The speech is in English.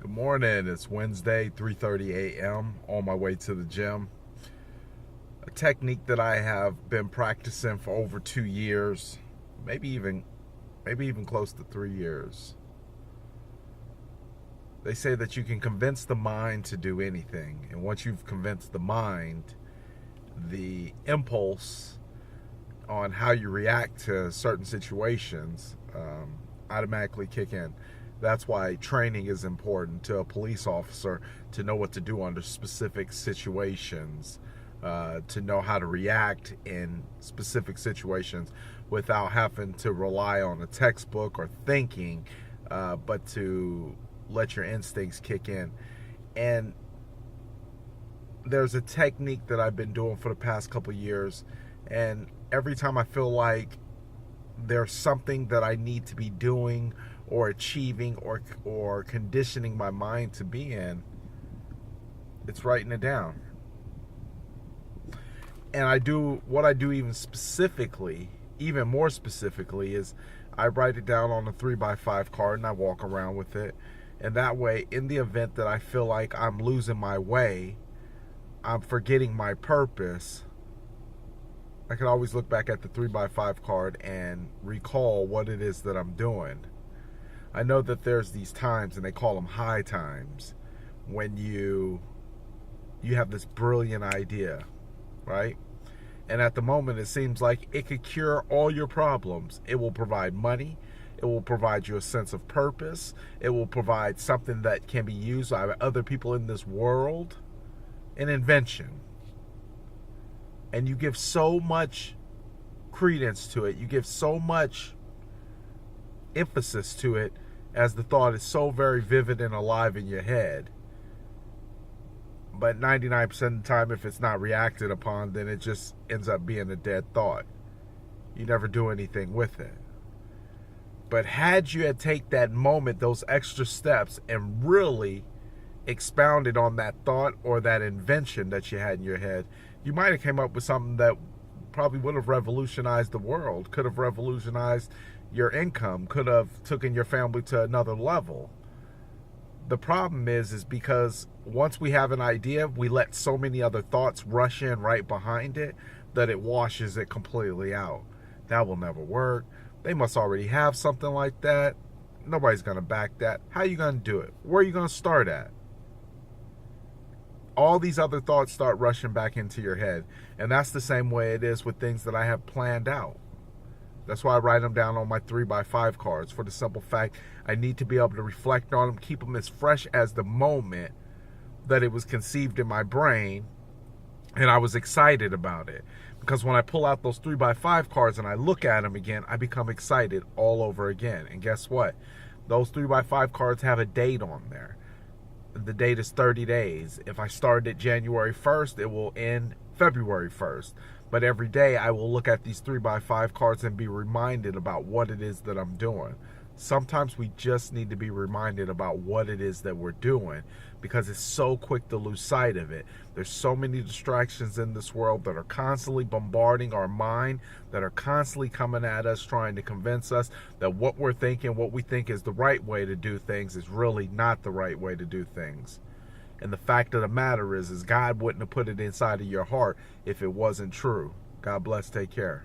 Good morning. It's Wednesday, 3:30 a.m. on my way to the gym. A technique that I have been practicing for over 2 years, maybe even close to 3 years. They say that you can convince the mind to do anything, and once you've convinced the mind, the impulse on how you react to certain situations automatically kick in. That's why training is important to a police officer, to know what to do under specific situations, to know how to react in specific situations without having to rely on a textbook or thinking, but to let your instincts kick in. And there's a technique that I've been doing for the past couple years, and every time I feel like there's something that I need to be doing or achieving or conditioning my mind to be in, it's writing it down. And I do what I do even more specifically, is I write it down on a 3x5 card and I walk around with it. And that way, in the event that I feel like I'm losing my way, I'm forgetting my purpose, I can always look back at the 3x5 card and recall what it is that I'm doing. I know that there's these times, and they call them high times, when you have this brilliant idea, right? And at the moment, it seems like it could cure all your problems. It will provide money. It will provide you a sense of purpose. It will provide something that can be used by other people in this world. An invention. And you give so much credence to it. You give so much emphasis to it, as the thought is so very vivid and alive in your head. But 99% of the time, if it's not reacted upon, then it just ends up being a dead thought. You never do anything with it. But had you had take that moment, those extra steps, and really expounded on that thought or that invention that you had in your head, you might have came up with something that probably would have revolutionized the world, could have revolutionized your income, could have taken your family to another level. The problem is because once we have an idea, we let so many other thoughts rush in right behind it that it washes it completely out. That will never work. They must already have something like that. Nobody's going to back that. How are you going to do it? Where are you going to start at? All these other thoughts start rushing back into your head. And that's the same way it is with things that I have planned out. That's why I write them down on my 3x5 cards, for the simple fact I need to be able to reflect on them, keep them as fresh as the moment that it was conceived in my brain, and I was excited about it. Because when I pull out those 3x5 cards and I look at them again, I become excited all over again. And guess what? Those 3x5 cards have a date on there. The date is 30 days. If I started January 1st, it will end February 1st. But every day I will look at these 3x5 cards and be reminded about what it is that I'm doing. Sometimes we just need to be reminded about what it is that we're doing, because it's so quick to lose sight of it. There's so many distractions in this world that are constantly bombarding our mind, that are constantly coming at us, trying to convince us that what we're thinking, what we think is the right way to do things, is really not the right way to do things. And the fact of the matter is God wouldn't have put it inside of your heart if it wasn't true. God bless. Take care.